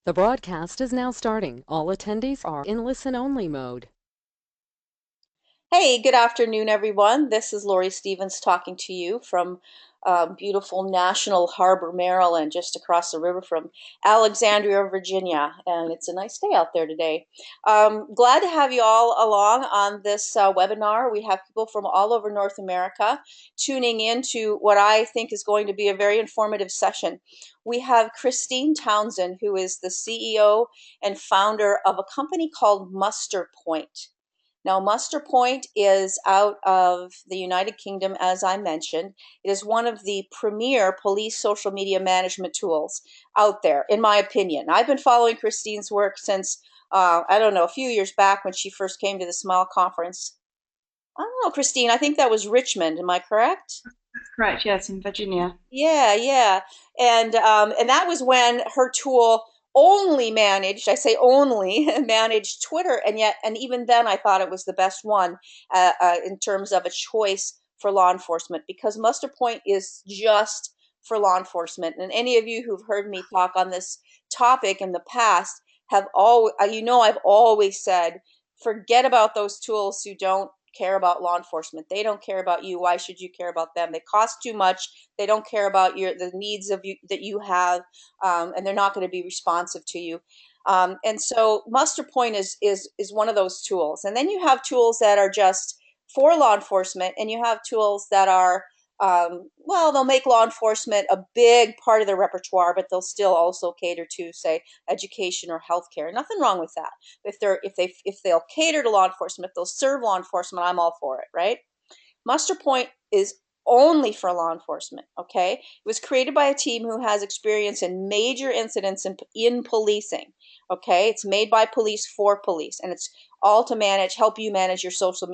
The broadcast is now starting. All attendees are in listen-only mode. Hey, good afternoon, everyone. This is Lauri Stevens talking to you from beautiful National Harbor, Maryland, just across the river from Alexandria, Virginia. And it's a nice day out there today. Glad to have you all along on this webinar. We have people from all over North America tuning in to what I think is going to be a very informative session. We have Christine Townsend, who is the CEO and founder of a company called MusterPoint. Now, MusterPoint is out of the United Kingdom, as I mentioned. It is one of the premier police social media management tools out there, in my opinion. I've been following Christine's work since, I don't know, a few years back when she first came to the Smile Conference. I don't know, Christine, I think that was Richmond. Am I correct? That's correct, yes, in Virginia. Yeah, yeah. And that was when her tool only managed, I say only, managed Twitter, and even then I thought it was the best one in terms of a choice for law enforcement, because Muster Point is just for law enforcement. And any of you who've heard me talk on this topic in the past have all, I've always said, forget about those tools who don't care about law enforcement. They don't care about you. Why should you care about them? They cost too much. They don't care about the needs of you that you have, and they're not going to be responsive to you. And so MusterPoint is one of those tools. And then you have tools that are just for law enforcement, and you have tools that are well, they'll make law enforcement a big part of their repertoire, but they'll still also cater to, say, education or healthcare. Nothing wrong with that. If they'll cater to law enforcement, if they'll serve law enforcement, I'm all for it, right? MusterPoint is only for law enforcement, okay? It was created by a team who has experience in major incidents in policing, okay? It's made by police for police, and it's all to help you manage your social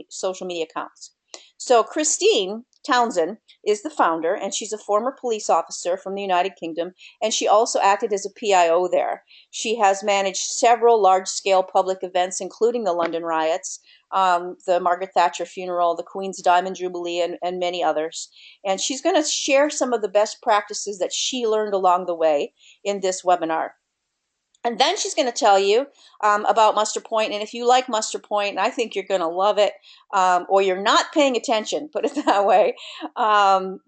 media accounts. So Christine Townsend is the founder, and she's a former police officer from the United Kingdom, and she also acted as a PIO there. She has managed several large-scale public events, including the London riots, the Margaret Thatcher funeral, the Queen's Diamond Jubilee, and many others. And she's going to share some of the best practices that she learned along the way in this webinar. And then she's going to tell you about MusterPoint. And if you like MusterPoint, and I think you're going to love it, or you're not paying attention, put it that way,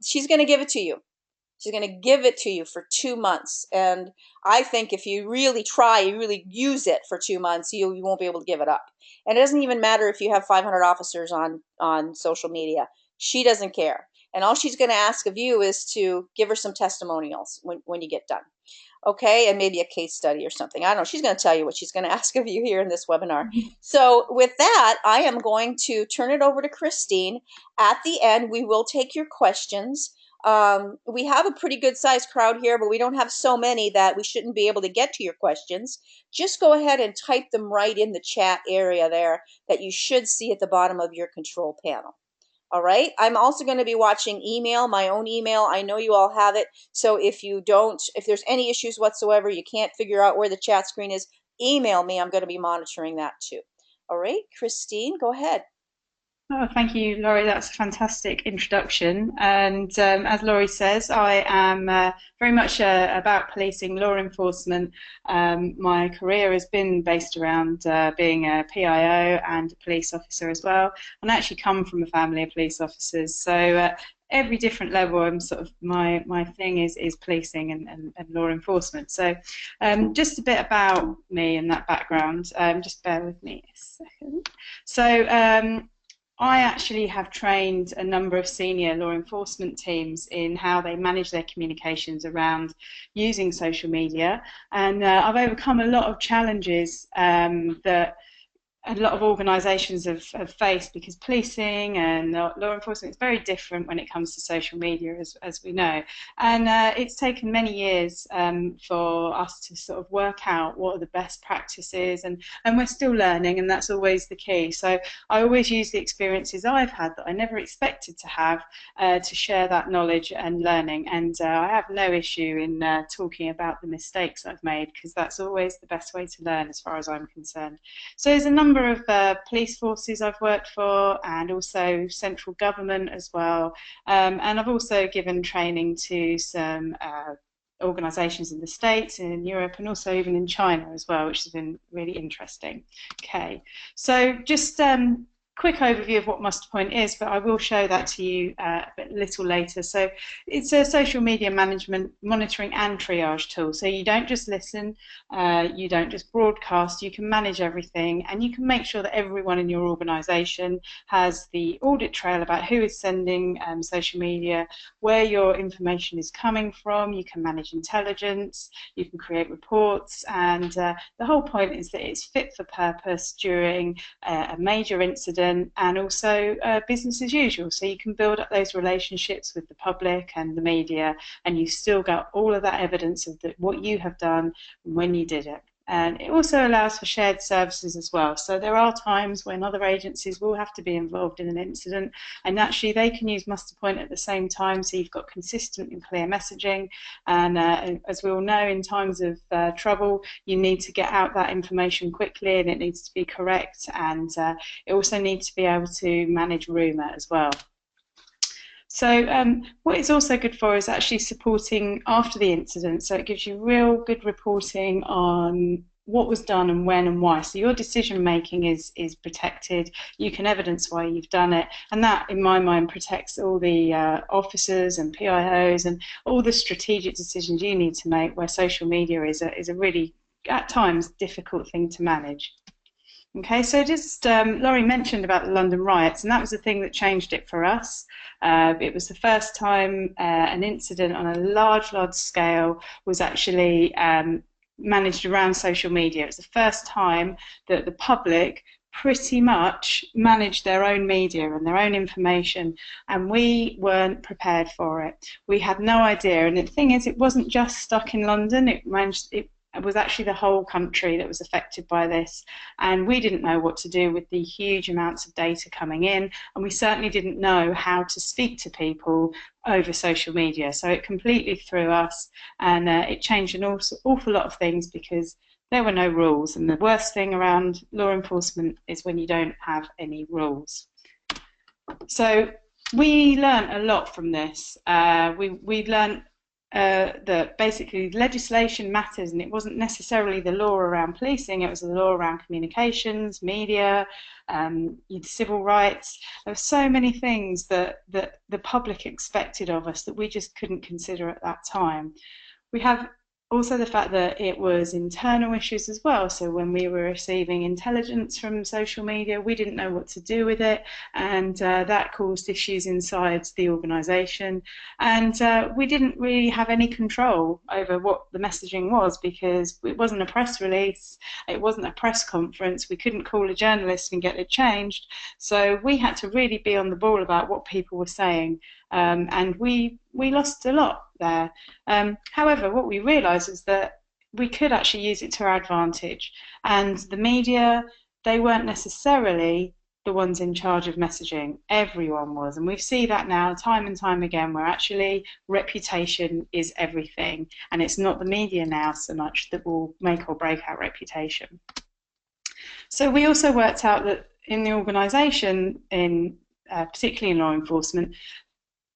she's going to give it to you. She's going to give it to you for 2 months. And I think if you really try, you really use it for 2 months, you won't be able to give it up. And it doesn't even matter if you have 500 officers on social media. She doesn't care. And all she's going to ask of you is to give her some testimonials when you get done. Okay, and maybe a case study or something. I don't know. She's going to tell you what she's going to ask of you here in this webinar. So with that, I am going to turn it over to Christine. At the end, we will take your questions. We have a pretty good sized crowd here, but we don't have so many that we shouldn't be able to get to your questions. Just go ahead and type them right in the chat area there that you should see at the bottom of your control panel. All right. I'm also going to be watching email, my own email. I know you all have it. So if there's any issues whatsoever, you can't figure out where the chat screen is, email me. I'm going to be monitoring that too. All right, Christine, go ahead. Oh, thank you, Laurie. That's a fantastic introduction. And as Laurie says, I am very much about policing, law enforcement. My career has been based around being a PIO and a police officer as well. And I actually come from a family of police officers. So every different level, I'm sort of my thing is policing and law enforcement. So just a bit about me and that background. Just bear with me a second. So I actually have trained a number of senior law enforcement teams in how they manage their communications around using social media, and I've overcome a lot of challenges that a lot of organisations have faced, because policing and law enforcement is very different when it comes to social media, as we know. And it's taken many years for us to sort of work out what are the best practices, and we're still learning, and that's always the key. So I always use the experiences I've had that I never expected to have to share that knowledge and learning. And I have no issue in talking about the mistakes I've made, because that's always the best way to learn as far as I'm concerned. So there's a number of police forces I've worked for, and also central government as well. And I've also given training to some organisations in the States, in Europe, and also even in China as well, which has been really interesting. Okay, so just quick overview of what MusterPoint is, but I will show that to you a little later. So it's a social media management, monitoring and triage tool. So you don't just listen, you don't just broadcast, you can manage everything, and you can make sure that everyone in your organisation has the audit trail about who is sending social media, where your information is coming from. You can manage intelligence, you can create reports, and the whole point is that it's fit for purpose during a major incident, and also business as usual. So you can build up those relationships with the public and the media, and you still got all of that evidence of what you have done when you did it. And it also allows for shared services as well. So there are times when other agencies will have to be involved in an incident, and actually they can use MusterPoint at the same time, so you've got consistent and clear messaging. And as we all know, in times of trouble, you need to get out that information quickly, and it needs to be correct, and it also needs to be able to manage rumour as well. So what it's also good for is actually supporting after the incident. So it gives you real good reporting on what was done and when and why. So your decision making is protected. You can evidence why you've done it, and that, in my mind, protects all the officers and PIOs and all the strategic decisions you need to make, where social media is a really, at times, difficult thing to manage. Okay, so just Lauri mentioned about the London riots, and that was the thing that changed it for us. It was the first time an incident on a large scale was actually managed around social media. It was the first time that the public pretty much managed their own media and their own information, and we weren't prepared for it. We had no idea, and the thing is, it wasn't just stuck in London. It was actually the whole country that was affected by this, and we didn't know what to do with the huge amounts of data coming in, and we certainly didn't know how to speak to people over social media. So it completely threw us, and it changed an awful lot of things because there were no rules, and the worst thing around law enforcement is when you don't have any rules. So we learned a lot from this. We learned that basically legislation matters, and it wasn't necessarily the law around policing, it was the law around communications, media, civil rights. There were so many things that the public expected of us that we just couldn't consider at that time. We have also the fact that it was internal issues as well. So when we were receiving intelligence from social media, we didn't know what to do with it, and that caused issues inside the organisation. And we didn't really have any control over what the messaging was, because it wasn't a press release, it wasn't a press conference, we couldn't call a journalist and get it changed. So we had to really be on the ball about what people were saying. And we lost a lot there. However, what we realised is that we could actually use it to our advantage, and the media, they weren't necessarily the ones in charge of messaging. Everyone was, and we see that now time and time again, where actually reputation is everything, and it's not the media now so much that will make or break our reputation. So we also worked out that in the organisation, particularly in law enforcement,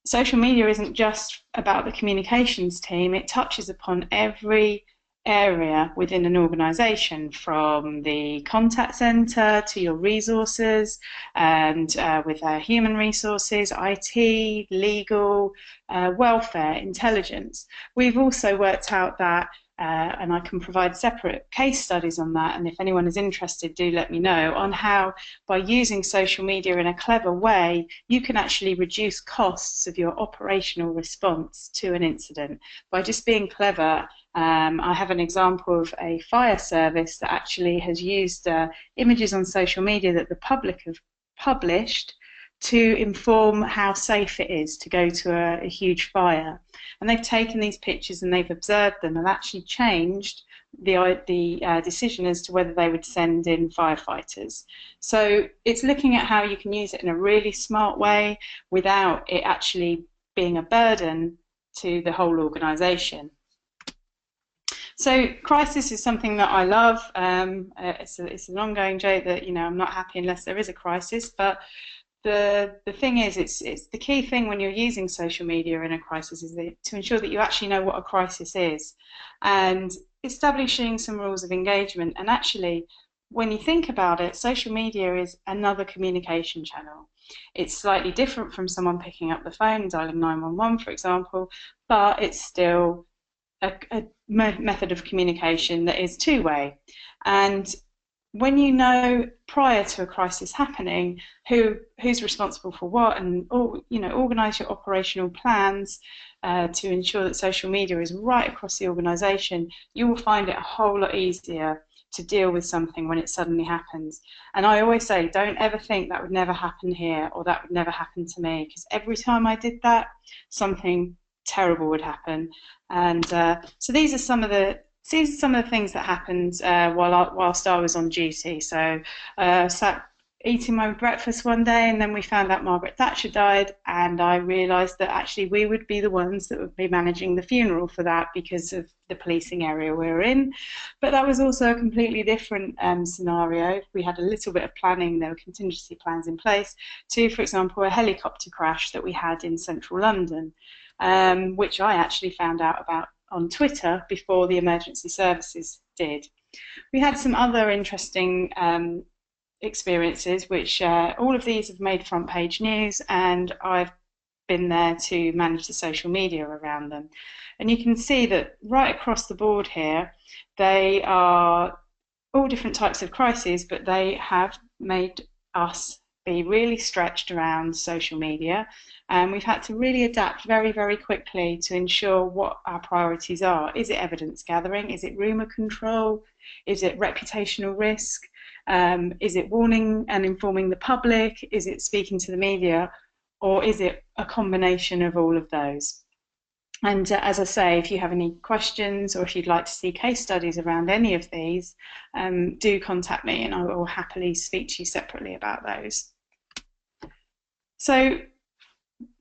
social media isn't just about the communications team, it touches upon every area within an organisation, from the contact centre to your resources, and with human resources, IT, legal, welfare, intelligence. We've also worked out that, and I can provide separate case studies on that, and if anyone is interested, do let me know, on how by using social media in a clever way you can actually reduce costs of your operational response to an incident by just being clever. I have an example of a fire service that actually has used images on social media that the public have published to inform how safe it is to go to a huge fire. And they've taken these pictures and they've observed them and actually changed the decision as to whether they would send in firefighters. So it's looking at how you can use it in a really smart way without it actually being a burden to the whole organisation. So crisis is something that I love. It's an ongoing joke that, I'm not happy unless there is a crisis, but the thing is, it's the key thing when you're using social media in a crisis is to ensure that you actually know what a crisis is, and establishing some rules of engagement. And actually, when you think about it, social media is another communication channel. It's slightly different from someone picking up the phone and dialing 911, for example, but it's still a method of communication that is two-way. And when you know prior to a crisis happening who's responsible for what, and organise your operational plans to ensure that social media is right across the organisation, you will find it a whole lot easier to deal with something when it suddenly happens. And I always say, don't ever think that would never happen here or that would never happen to me, because every time I did that, something terrible would happen. And so these are some of the things that happened whilst I was on duty. So sat eating my breakfast one day, and then we found out Margaret Thatcher died, and I realised that actually we would be the ones that would be managing the funeral for that because of the policing area we were in. But that was also a completely different scenario. We had a little bit of planning, there were contingency plans in place to, for example, a helicopter crash that we had in central London, which I actually found out about on Twitter before the emergency services did. We had some other interesting experiences, which all of these have made front page news, and I've been there to manage the social media around them. And you can see that right across the board here, they are all different types of crises, but they have made us be really stretched around social media, and we've had to really adapt very, very quickly to ensure what our priorities are. Is it evidence gathering? Is it rumour control? Is it reputational risk? Is it warning and informing the public? Is it speaking to the media? Or is it a combination of all of those? And as I say, if you have any questions or if you'd like to see case studies around any of these, do contact me and I will happily speak to you separately about those. So,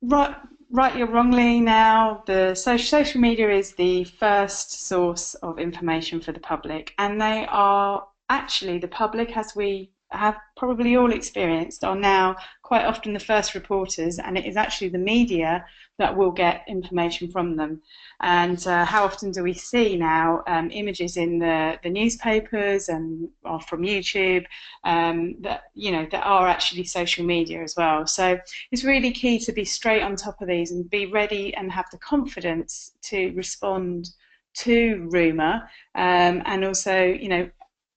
rightly or wrongly now, the social media is the first source of information for the public, and they are actually, the public, as we have probably all experienced, are now quite often the first reporters, and it is actually the media that will get information from them. And how often do we see now images in the newspapers and or from YouTube that are actually social media as well. So it's really key to be straight on top of these and be ready and have the confidence to respond to rumour, and also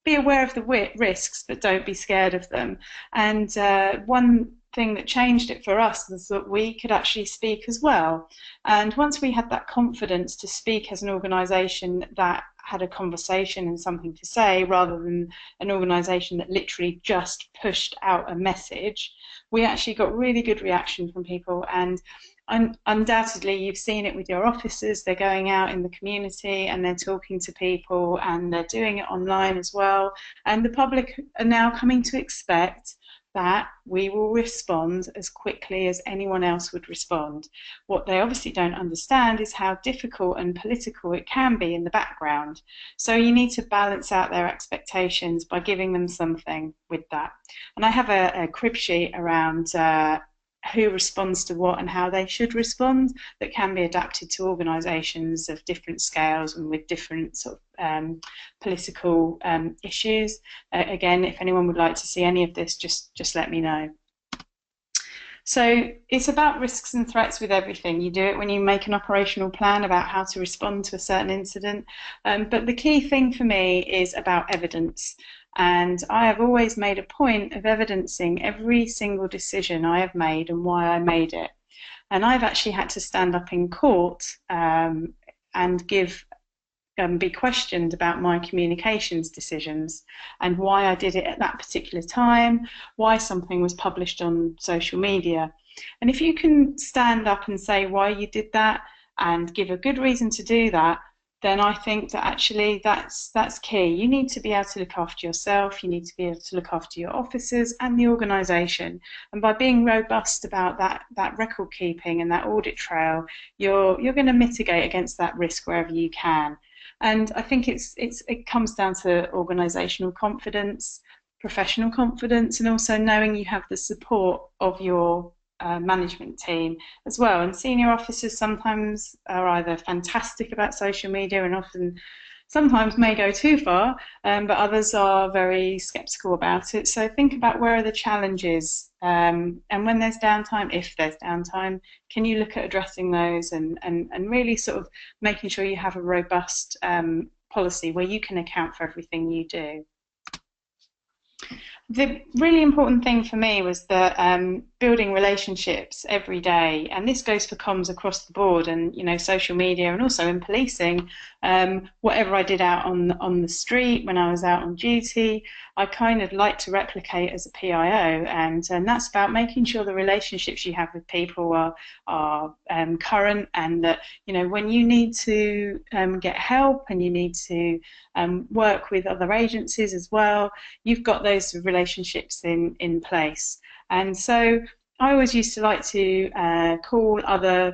be aware of the risks, but don't be scared of them. And one thing that changed it for us was that we could actually speak as well. And once we had that confidence to speak as an organisation that had a conversation and something to say, rather than an organisation that literally just pushed out a message, we actually got really good reaction from people. And undoubtedly, you've seen it with your officers. They're going out in the community and they're talking to people, and they're doing it online as well. And the public are now coming to expect that we will respond as quickly as anyone else would respond. What they obviously don't understand is how difficult and political it can be in the background. So you need to balance out their expectations by giving them something with that. And I have a crib sheet around who responds to what and how they should respond that can be adapted to organisations of different scales and with different sort of political issues. Again, if anyone would like to see any of this, just let me know. So it's about risks and threats with everything. You do it when you make an operational plan about how to respond to a certain incident. But the key thing for me is about evidence. And I have always made a point of evidencing every single decision I have made and why I made it. And I've actually had to stand up in court and be questioned about my communications decisions and why I did it at that particular time, why something was published on social media. And if you can stand up and say why you did that and give a good reason to do that, then I think that actually that's key. You need to be able to look after yourself, you need to be able to look after your officers and the organisation. And by being robust about that record keeping and that audit trail, you're going to mitigate against that risk wherever you can. And I think it comes down to organisational confidence. professional confidence, and also knowing you have the support of your management team as well. And senior officers sometimes are either fantastic about social media and often sometimes may go too far, but others are very skeptical about it. So think about where are the challenges, and when there's downtime, if there's downtime, can you look at addressing those and really sort of making sure you have a robust policy where you can account for everything you do. The really important thing for me was that building relationships every day, and this goes for comms across the board, and social media, and also in policing. Whatever I did out on the street when I was out on duty, I kind of like to replicate as a PIO, and that's about making sure the relationships you have with people are current, and that when you need to get help and you need to work with other agencies as well, you've got those relationships in place. And so I always used to like to call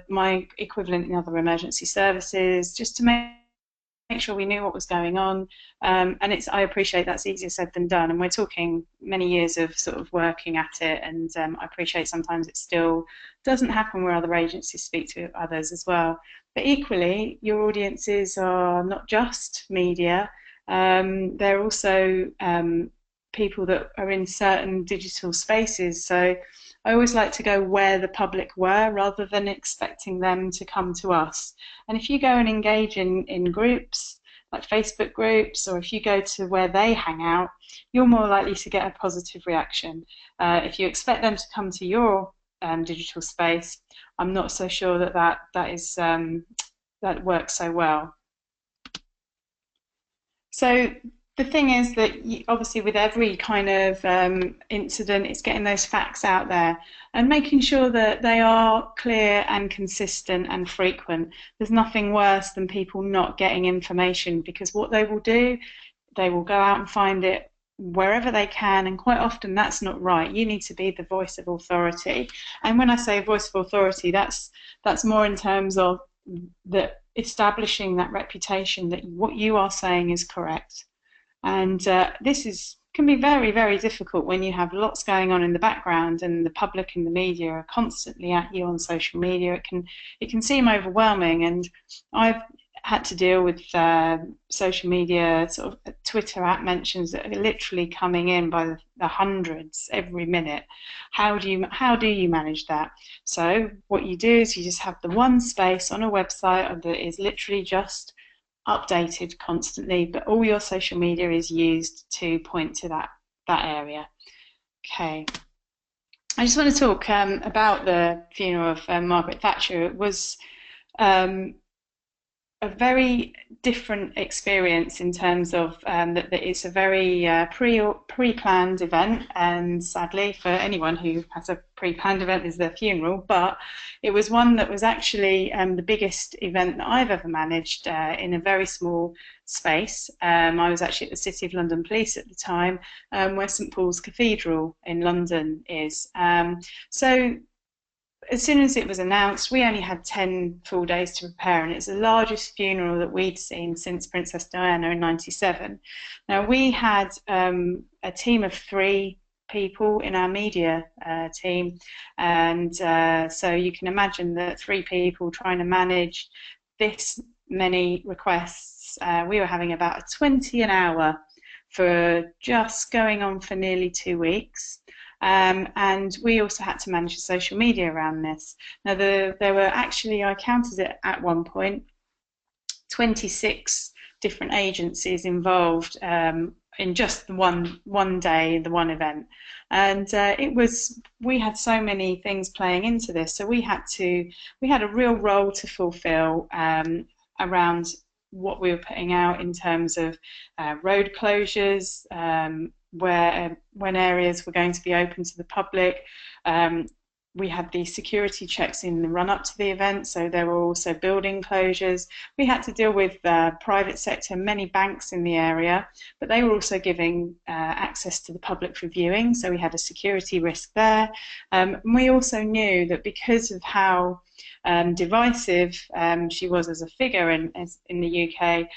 my equivalent in other emergency services just to make sure we knew what was going on. And I appreciate that's easier said than done, and we're talking many years of sort of working at it, and I appreciate sometimes it still doesn't happen where other agencies speak to others as well. But equally, your audiences are not just media, they're also people that are in certain digital spaces. So I always like to go where the public were rather than expecting them to come to us. And if you go and engage in groups like Facebook groups, or if you go to where they hang out, you're more likely to get a positive reaction. If you expect them to come to your digital space, I'm not so sure that works so well. So the thing is that obviously with every kind of incident, it's getting those facts out there and making sure that they are clear and consistent and frequent. There's nothing worse than people not getting information, because what they will do, they will go out and find it wherever they can, and quite often that's not right. You need to be the voice of authority. And when I say voice of authority, that's more in terms of establishing that reputation that what you are saying is correct. And this can be very, very difficult when you have lots going on in the background and the public and the media are constantly at you on social media. It can seem overwhelming, and I've had to deal with social media, sort of Twitter app mentions that are literally coming in by the hundreds every minute. How do you manage that? So what you do is you just have the one space on a website that is literally just updated constantly, but all your social media is used to point to that area. Okay, I just want to talk about the funeral of Margaret Thatcher. It was a very different experience in terms of that it's a very pre-planned event, and sadly for anyone who has a pre-planned event is their funeral, but it was one that was actually the biggest event that I've ever managed in a very small space. I was actually at the City of London Police at the time, where St Paul's Cathedral in London is. So as soon as it was announced, we only had 10 full days to prepare, and it's the largest funeral that we'd seen since Princess Diana in '97. Now, we had a team of 3 people in our media team, and so you can imagine that 3 people trying to manage this many requests. We were having about 20 an hour for just going on for nearly 2 weeks. And we also had to manage the social media around this. Now, there were actually, I counted it at one point, 26 different agencies involved in just the one day, the one event. And we had so many things playing into this, so we had a real role to fulfill around what we were putting out in terms of road closures, when areas were going to be open to the public. We had the security checks in the run-up to the event, so there were also building closures. We had to deal with private sector, many banks in the area, but they were also giving access to the public for viewing, so we had a security risk there. And we also knew that because of how divisive she was as a figure in the UK,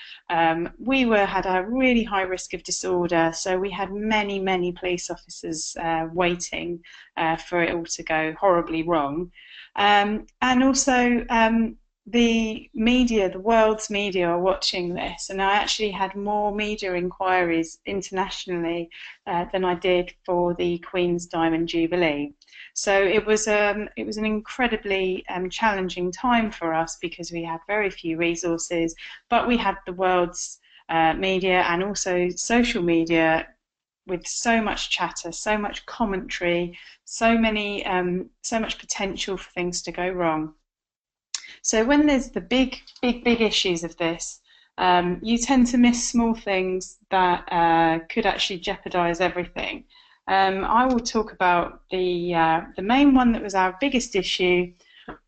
we had a really high risk of disorder, so we had many police officers waiting for it all to go horribly wrong. And also the media, the world's media, are watching this, and I actually had more media inquiries internationally than I did for the Queen's Diamond Jubilee. So it was an incredibly challenging time for us, because we had very few resources, but we had the world's media and also social media with so much chatter, so much commentary, so much potential for things to go wrong. So when there's the big issues of this, you tend to miss small things that could actually jeopardize everything. I will talk about the main one that was our biggest issue.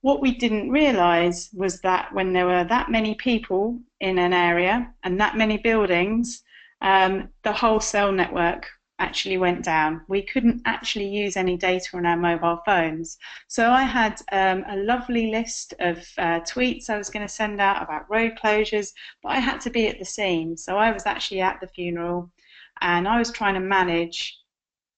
What we didn't realize was that when there were that many people in an area and that many buildings, the whole cell network actually went down. We couldn't actually use any data on our mobile phones. So I had a lovely list of tweets I was going to send out about road closures, but I had to be at the scene. So I was actually at the funeral, and I was trying to manage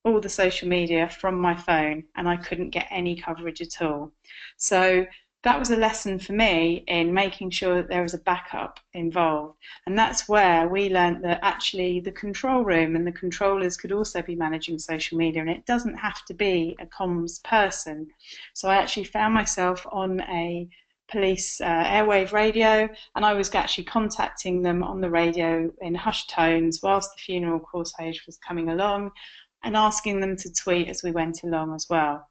all the social media from my phone, and I couldn't get any coverage at all. So that was a lesson for me in making sure that there was a backup involved. And that's where we learned that actually the control room and the controllers could also be managing social media, and it doesn't have to be a comms person. So I actually found myself on a police airwave radio, and I was actually contacting them on the radio in hushed tones whilst the funeral cortege was coming along, and asking them to tweet as we went along as well.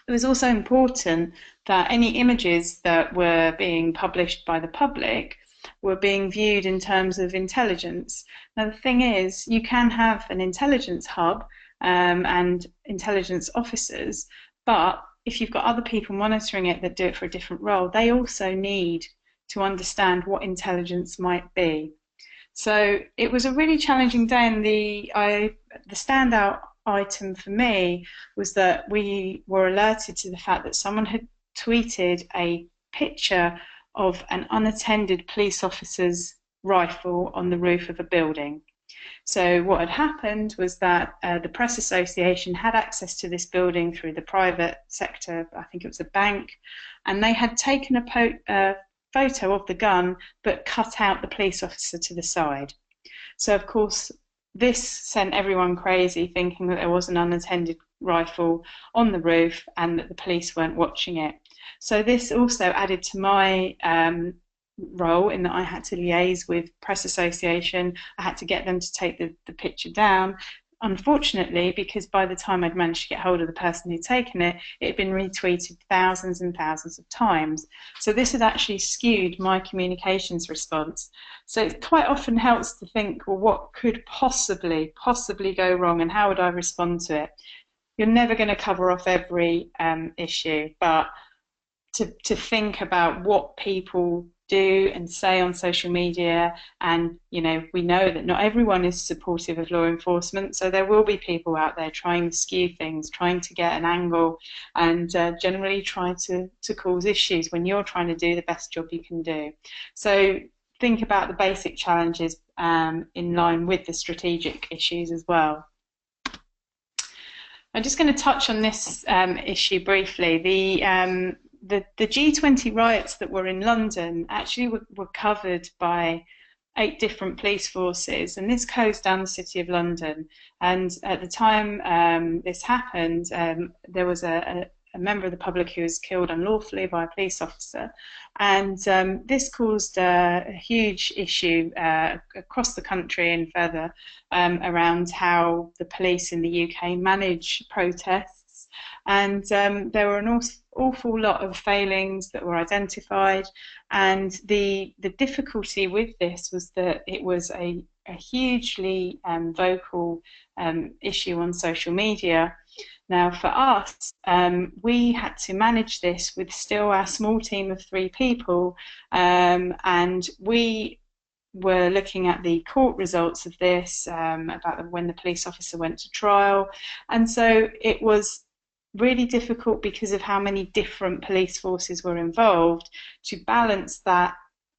It was also important that any images that were being published by the public were being viewed in terms of intelligence. Now the thing is, you can have an intelligence hub and intelligence officers, but if you've got other people monitoring it that do it for a different role, they also need to understand what intelligence might be. So it was a really challenging day, and the standout item for me was that we were alerted to the fact that someone had tweeted a picture of an unattended police officer's rifle on the roof of a building. So what had happened was that the Press Association had access to this building through the private sector, I think it was a bank, and they had taken a photo of the gun but cut out the police officer to the side. So of course this sent everyone crazy, thinking that there was an unattended rifle on the roof and that the police weren't watching it. So this also added to my role, in that I had to liaise with Press Association. I had to get them to take the picture down. Unfortunately, because by the time I'd managed to get hold of the person who'd taken it, it had been retweeted thousands and thousands of times. So this had actually skewed my communications response. So it quite often helps to think, well, what could possibly go wrong, and how would I respond to it? You're never going to cover off every issue, but to think about what people do and say on social media. And you know, we know that not everyone is supportive of law enforcement, so there will be people out there trying to skew things, trying to get an angle, and generally try to cause issues when you're trying to do the best job you can do. So think about the basic challenges in line with the strategic issues as well. I'm just going to touch on this issue briefly. The G20 riots that were in London actually were covered by 8 different police forces, and this goes down the City of London. And at the time this happened, there was a member of the public who was killed unlawfully by a police officer, and this caused a huge issue across the country and further around how the police in the UK manage protests. And there were an awful lot of failings that were identified, and the difficulty with this was that it was a hugely vocal issue on social media. Now for us, we had to manage this with still our small team of 3 people, and we were looking at the court results of this, about when the police officer went to trial. And so it was really difficult because of how many different police forces were involved to balance that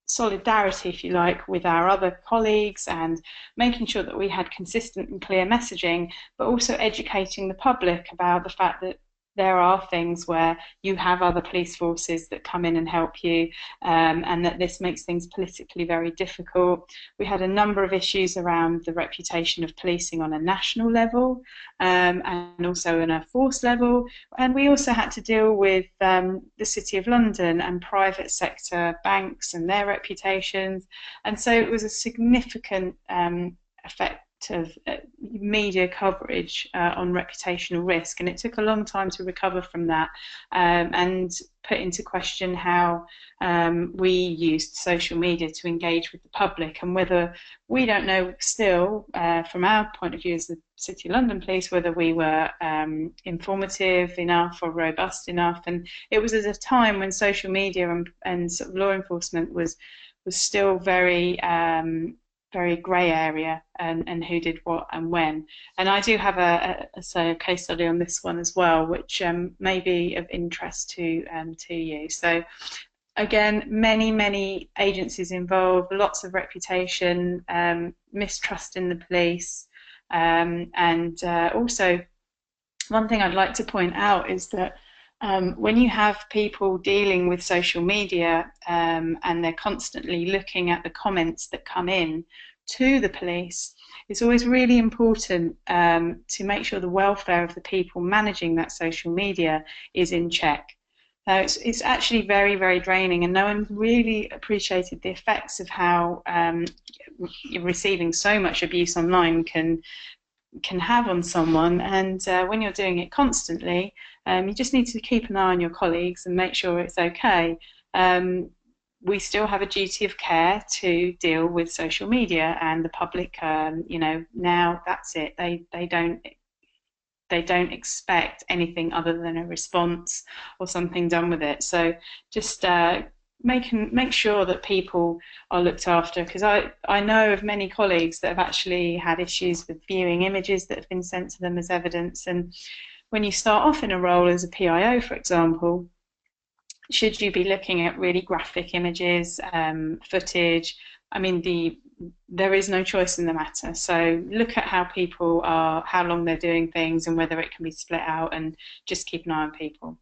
solidarity, if you like, with our other colleagues and making sure that we had consistent and clear messaging, but also educating the public about the fact that there are things where you have other police forces that come in and help you, and that this makes things politically very difficult. We had a number of issues around the reputation of policing on a national level, and also on a force level. And we also had to deal with the City of London and private sector banks and their reputations. And so it was a significant effect of media coverage on reputational risk, and it took a long time to recover from that, and put into question how we used social media to engage with the public, and whether we don't know still, from our point of view as the City of London Police, whether we were informative enough or robust enough. And it was at a time when social media and sort of law enforcement was still very very grey area, and who did what and when. And I do have a case study on this one as well, which may be of interest to you. So again, many agencies involved, lots of reputation, mistrust in the police, and also one thing I'd like to point out is that when you have people dealing with social media, and they're constantly looking at the comments that come in to the police, it's always really important to make sure the welfare of the people managing that social media is in check. Now, it's actually very draining, and no one really appreciated the effects of how receiving so much abuse online can have on someone. And when you're doing it constantly, you just need to keep an eye on your colleagues and make sure it's okay. We still have a duty of care to deal with social media and the public. Now that's it. They don't expect anything other than a response or something done with it. So just make sure that people are looked after, because I know of many colleagues that have actually had issues with viewing images that have been sent to them as evidence. And when you start off in a role as a PIO, for example, should you be looking at really graphic images, footage? I mean, there is no choice in the matter. So look at how people are, how long they're doing things, and whether it can be split out, and just keep an eye on people.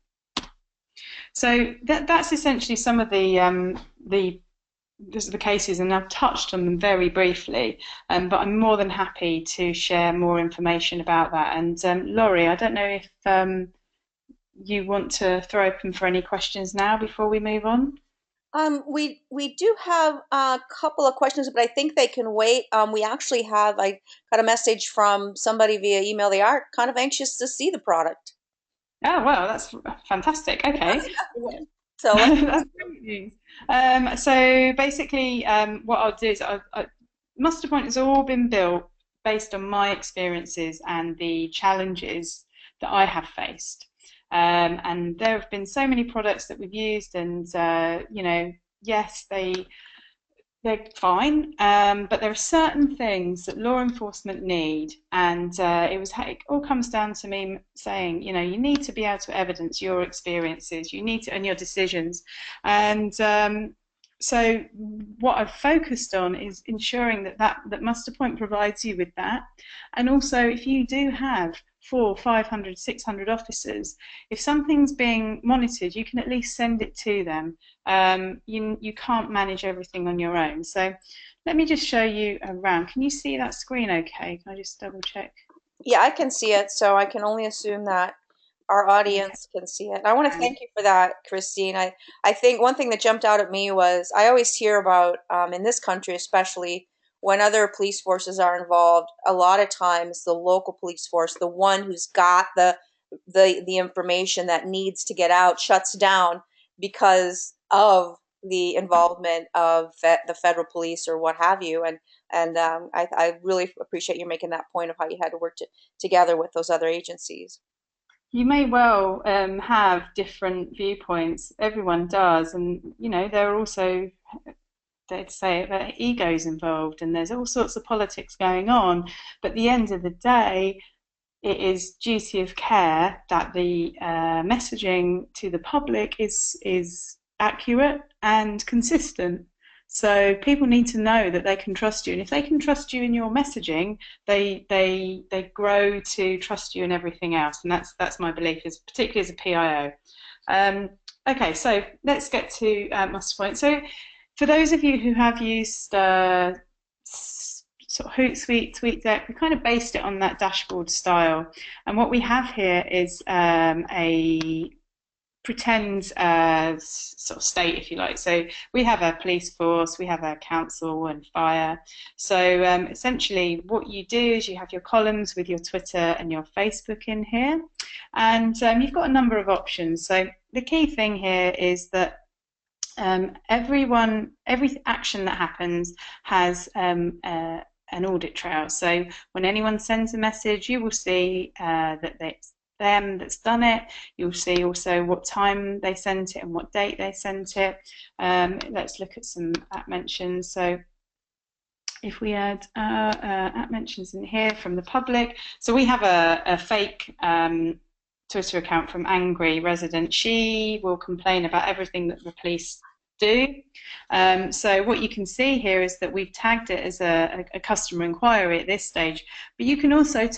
So that's essentially some of the cases, and I've touched on them very briefly, but I'm more than happy to share more information about that. And Lauri, I don't know if you want to throw open for any questions now before we move on. We do have a couple of questions, but I think they can wait. I got a message from somebody via email. They are kind of anxious to see the product. Oh, well, that's fantastic. Okay. So that's great news. So basically, what I'll do is MusterPoint has all been built based on my experiences and the challenges that I have faced. And there have been so many products that we've used, and yes, they're fine, but there are certain things that law enforcement need, and it all comes down to me saying, you need to be able to evidence your experiences, and your decisions. And so what I've focused on is ensuring that MusterPoint provides you with that. And also, if you do have 400, 500, 600 officers, if something's being monitored, you can at least send it to them. You can't manage everything on your own. So let me just show you around. Can you see that screen okay? Can I just double check? Yeah, I can see it, so I can only assume that our audience can see it. And I want to thank you for that, Christine. I think one thing that jumped out at me was I always hear about, in this country especially, when other police forces are involved, a lot of times the local police force, the one who's got the information that needs to get out, shuts down because of the involvement of the federal police or what have you. And I really appreciate you making that point of how you had to work together with those other agencies. You may well have different viewpoints. Everyone does, and there are also, they'd say, egos involved, and there's all sorts of politics going on. But at the end of the day, it is duty of care that the messaging to the public is accurate and consistent. So people need to know that they can trust you, and if they can trust you in your messaging, they grow to trust you in everything else, and that's my belief, is particularly as a PIO. Okay, so let's get to MusterPoint. So for those of you who have used sort of Hootsuite, TweetDeck, we kind of based it on that dashboard style, and what we have here is a pretend sort of state, if you like. So we have a police force, we have a council and fire. So essentially what you do is you have your columns with your Twitter and your Facebook in here, and you've got a number of options. So the key thing here is that every action that happens has an audit trail. So when anyone sends a message, you will see that it's them that's done it. You'll see also what time they sent it and what date they sent it. Let's look at some @mentions. So if we add @mentions in here from the public, so we have a fake Twitter account from Angry Resident. She will complain about everything that the police do. So what you can see here is that we've tagged it as a customer inquiry at this stage, but you can also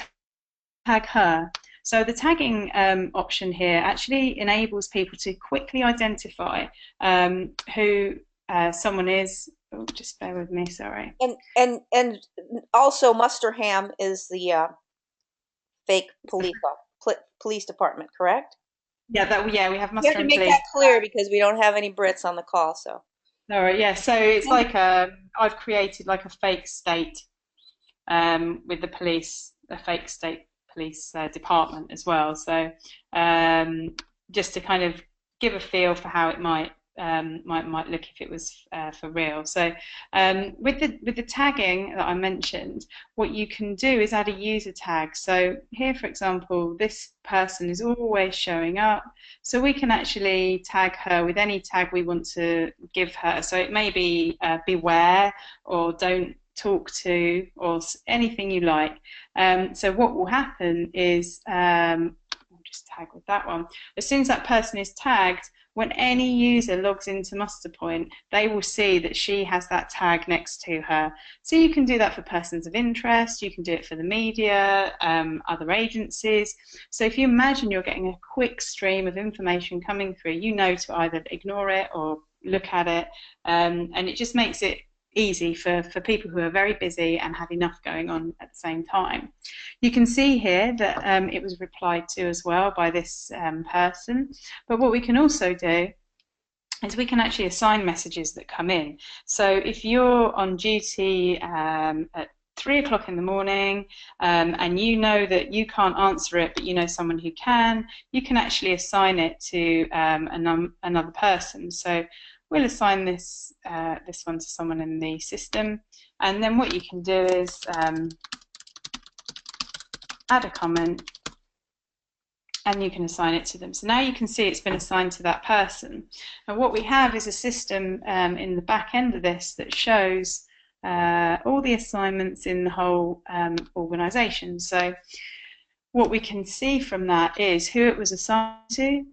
tag her. So the tagging option here actually enables people to quickly identify who someone is. Oh, just bear with me, sorry. And also Musterham is the fake police department, correct? Yeah, we have You have to Musterham make Police. that clear because we don't have any Brits on the call. So. All right, yeah. So it's like I've created like a fake state with the police, a fake state police department as well. So just to kind of give a feel for how it might look if it was for real. So with the tagging that I mentioned, what you can do is add a user tag. So here, for example, this person is always showing up, so we can actually tag her with any tag we want to give her. So it may be beware or don't talk to or anything you like. So what will happen is I'll just tag with that one. As soon as that person is tagged, when any user logs into MusterPoint, they will see that she has that tag next to her. So you can do that for persons of interest, you can do it for the media, other agencies. So if you imagine you're getting a quick stream of information coming through, you know to either ignore it or look at it, and it just makes it easy for people who are very busy and have enough going on at the same time. You can see here that it was replied to as well by this person, but what we can also do is we can actually assign messages that come in. So if you're on duty at 3 o'clock in the morning and you know that you can't answer it but you know someone who can, you can actually assign it to another person. So we'll assign this one to someone in the system, and then what you can do is add a comment and you can assign it to them. So now you can see it's been assigned to that person. And what we have is a system in the back end of this that shows all the assignments in the whole organisation. So what we can see from that is who it was assigned to,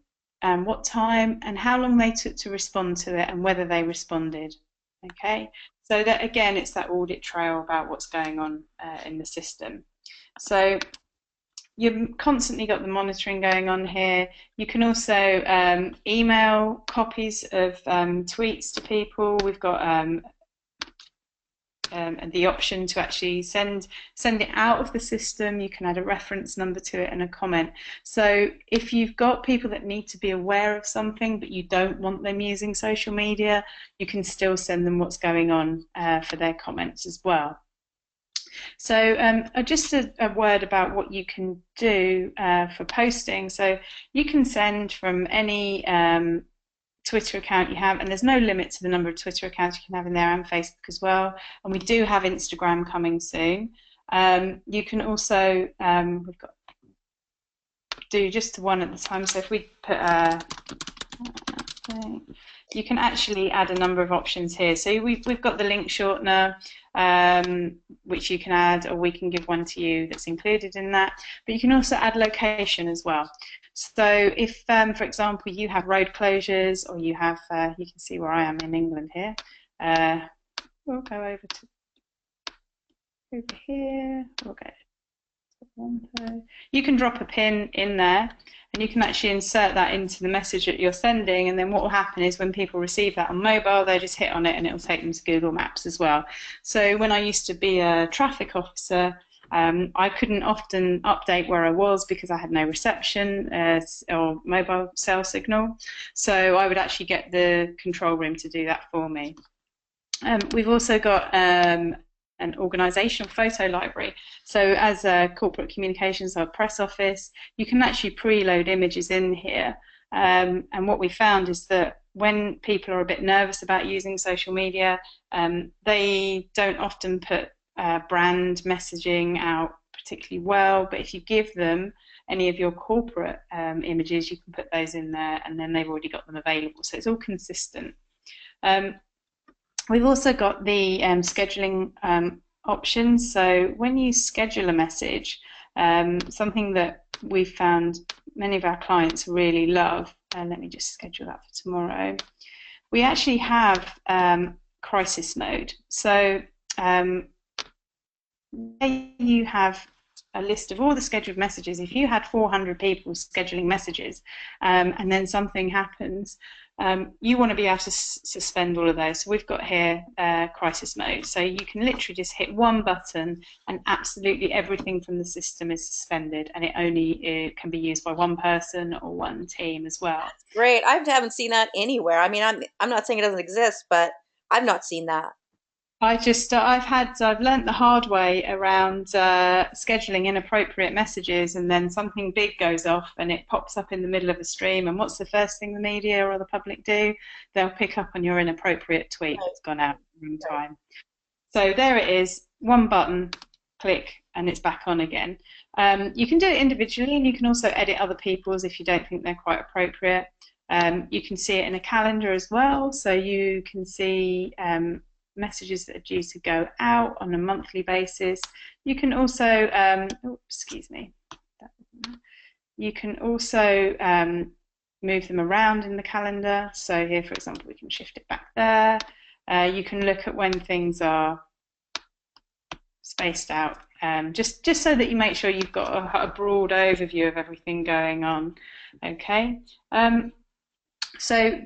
what time and how long they took to respond to it and whether they responded. Okay, so that again, it's that audit trail about what's going on in the system. So you've constantly got the monitoring going on here. You can also email copies of tweets to people. We've got the option to actually send it out of the system. You can add a reference number to it and a comment. So if you've got people that need to be aware of something but you don't want them using social media, you can still send them what's going on for their comments as well. So just a word about what you can do for posting. So you can send from any Twitter account you have, and there's no limit to the number of Twitter accounts you can have in there, and Facebook as well, and we do have Instagram coming soon. You can also we've got do just one at the time, so if we put you can actually add a number of options here. So we've got the link shortener, which you can add, or we can give one to you that's included in that. But you can also add location as well. So if, for example, you have road closures, or you have, you can see where I am in England here. We'll go over here. We'll go. You can drop a pin in there, and you can actually insert that into the message that you're sending, and then what will happen is when people receive that on mobile, they just hit on it and it will take them to Google Maps as well. So when I used to be a traffic officer, I couldn't often update where I was because I had no reception or mobile cell signal. So I would actually get the control room to do that for me. We've also got an organisational photo library. So as a corporate communications or press office, you can actually preload images in here. And what we found is that when people are a bit nervous about using social media, they don't often put brand messaging out particularly well, but if you give them any of your corporate images, you can put those in there, and then they've already got them available. So it's all consistent. We've also got the scheduling options. So when you schedule a message, something that we've found many of our clients really love, and let me just schedule that for tomorrow, we actually have crisis mode. So you have a list of all the scheduled messages. If you had 400 people scheduling messages and then something happens, you want to be able to suspend all of those. So we've got here crisis mode. So you can literally just hit one button and absolutely everything from the system is suspended, and it can be used by one person or one team as well. That's great. I haven't seen that anywhere. I mean, I'm not saying it doesn't exist, but I've not seen that. I've learnt the hard way around scheduling inappropriate messages, and then something big goes off and it pops up in the middle of a stream, and what's the first thing the media or the public do? They'll pick up on your inappropriate tweet that's gone out in time. So there it is, one button, click, and it's back on again. You can do it individually, and you can also edit other people's if you don't think they're quite appropriate. You can see it in a calendar as well, so you can see messages that are due to go out on a monthly basis. You can also, you can also move them around in the calendar. So here, for example, we can shift it back there. You can look at when things are spaced out, just so that you make sure you've got a broad overview of everything going on. Okay, so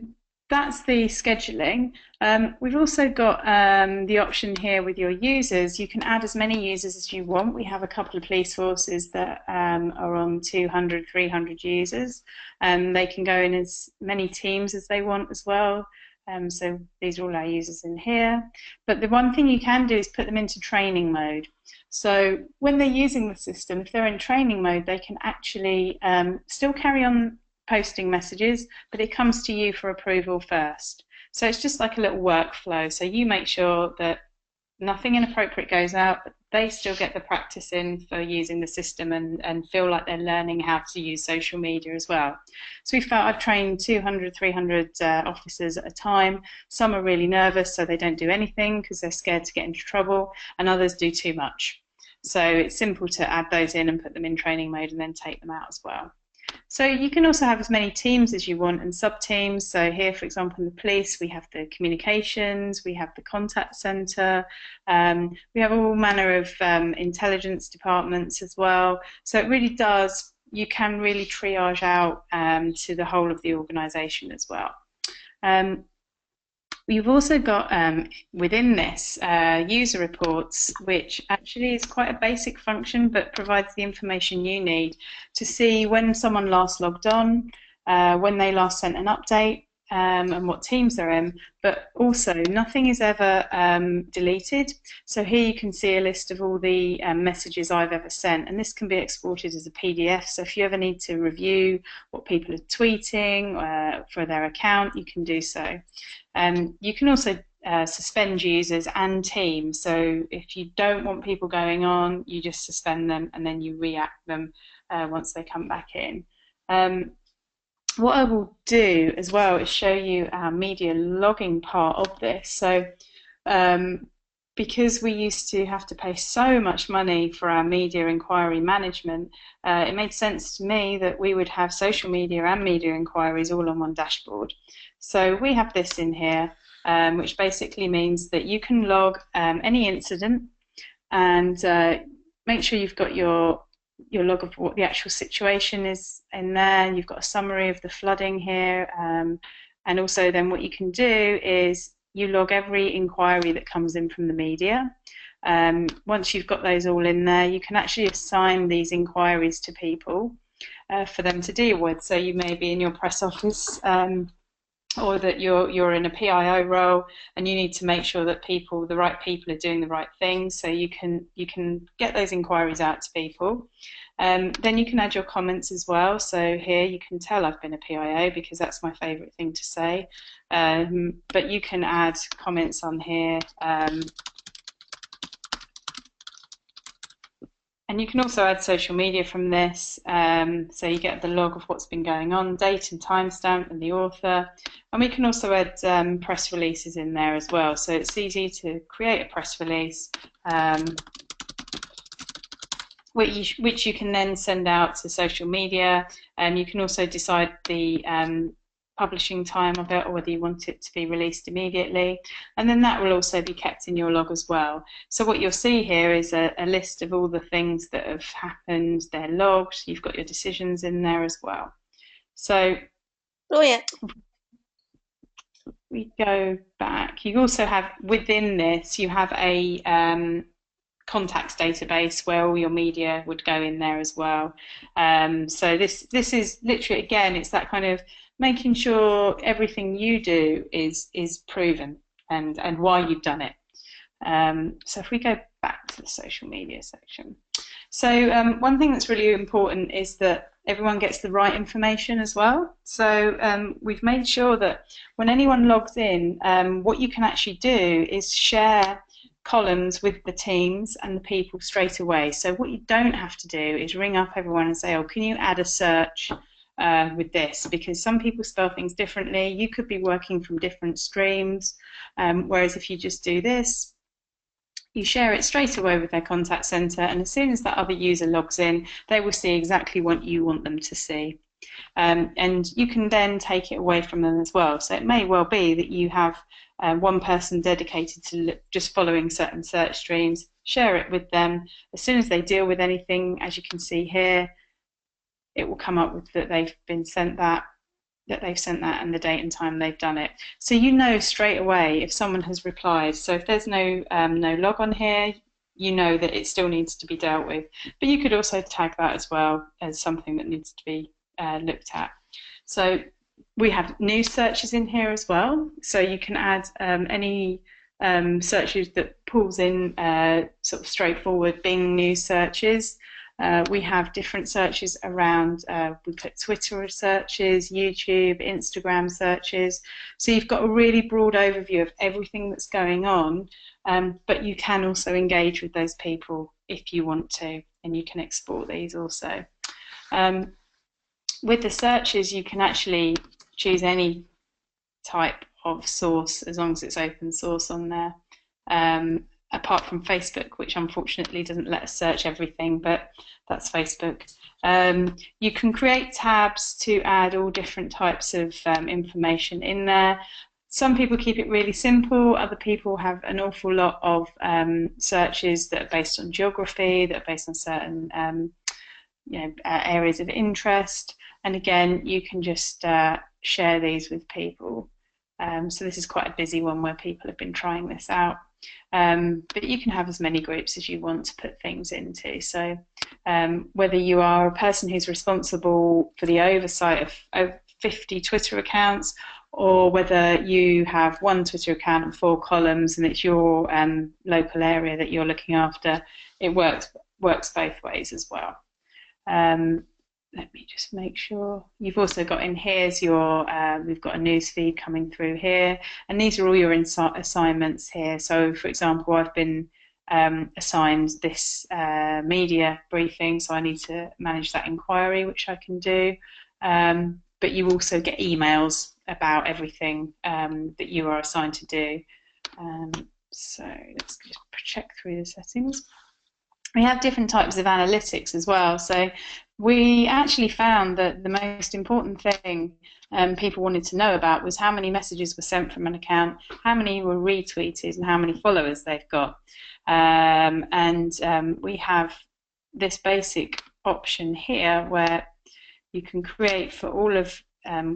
that's the scheduling. We've also got the option here with your users. You can add as many users as you want. We have a couple of police forces that are on 200, 300 users. They can go in as many teams as they want as well. So these are all our users in here. But the one thing you can do is put them into training mode. So when they're using the system, if they're in training mode, they can actually still carry on posting messages, but it comes to you for approval first. So it's just like a little workflow. So you make sure that nothing inappropriate goes out, but they still get the practice in for using the system and feel like they're learning how to use social media as well. So I've trained 200, 300 officers at a time. Some are really nervous, so they don't do anything because they're scared to get into trouble, and others do too much. So it's simple to add those in and put them in training mode and then take them out as well. So you can also have as many teams as you want and sub-teams. So here, for example, in the police, we have the communications, we have the contact centre, we have all manner of intelligence departments as well. So it really does, you can really triage out to the whole of the organisation as well. We've also got within this user reports, which actually is quite a basic function but provides the information you need to see when someone last logged on, when they last sent an update, and what teams they're in, but also nothing is ever deleted. So here you can see a list of all the messages I've ever sent, and this can be exported as a PDF. So if you ever need to review what people are tweeting for their account, you can do so. You can also suspend users and teams. So if you don't want people going on, you just suspend them and then you react them once they come back in. what I will do as well is show you our media logging part of this. So because we used to have to pay so much money for our media inquiry management, it made sense to me that we would have social media and media inquiries all on one dashboard. So we have this in here, which basically means that you can log any incident and make sure you've got your log of what the actual situation is in there. You've got a summary of the flooding here, and also then what you can do is you log every inquiry that comes in from the media. Once you've got those all in there, you can actually assign these inquiries to people for them to deal with. So you may be in your press office, or that you're in a PIO role, and you need to make sure that the right people are doing the right things. So you can get those inquiries out to people. Then you can add your comments as well. So here you can tell I've been a PIO because that's my favourite thing to say. But you can add comments on here. And you can also add social media from this, so you get the log of what's been going on, date and timestamp and the author. And we can also add press releases in there as well. So it's easy to create a press release, which you can then send out to social media. You can also decide the publishing time of it, or whether you want it to be released immediately, and then that will also be kept in your log as well. So what you'll see here is a list of all the things that have happened. They're logged. You've got your decisions in there as well. So Brilliant. we go back. You also have within this, you have a contacts database where all your media would go in there as well. So this is literally, again, it's that kind of making sure everything you do is proven and why you've done it. So if we go back to the social media section. So one thing that's really important is that everyone gets the right information as well. So we've made sure that when anyone logs in, what you can actually do is share columns with the teams and the people straight away. So what you don't have to do is ring up everyone and say, oh, can you add a search with this, because some people spell things differently. You could be working from different streams, whereas if you just do this, you share it straight away with their contact center, and as soon as that other user logs in, they will see exactly what you want them to see. And you can then take it away from them as well. So it may well be that you have one person dedicated to just following certain search streams, share it with them. As soon as they deal with anything, as you can see here, it will come up with that they've been sent that, and the date and time they've done it. So you know straight away if someone has replied. So if there's no log on here, you know that it still needs to be dealt with. But you could also tag that as well as something that needs to be looked at. So we have news searches in here as well. So you can add any searches that pulls in sort of straightforward Bing news searches. We have different searches around, we put Twitter searches, YouTube, Instagram searches. So you've got a really broad overview of everything that's going on, but you can also engage with those people if you want to, and you can export these also. With the searches, you can actually choose any type of source as long as it's open source on there. Apart from Facebook, which unfortunately doesn't let us search everything, but that's Facebook. You can create tabs to add all different types of information in there. Some people keep it really simple. Other people have an awful lot of searches that are based on geography, that are based on certain areas of interest. And again, you can just share these with people. So this is quite a busy one where people have been trying this out. But you can have as many groups as you want to put things into. So whether you are a person who's responsible for the oversight of 50 Twitter accounts, or whether you have one Twitter account and 4 columns and it's your local area that you're looking after, it works both ways as well. Let me just make sure. You've also got in here's your, we've got a news feed coming through here, and these are all your assignments here. So for example, I've been assigned this media briefing, so I need to manage that inquiry, which I can do. but you also get emails about everything that you are assigned to do. So let's just check through the settings. We have different types of analytics as well. So we actually found that the most important thing people wanted to know about was how many messages were sent from an account, how many were retweeted, and how many followers they've got. We have this basic option here where you can create for all of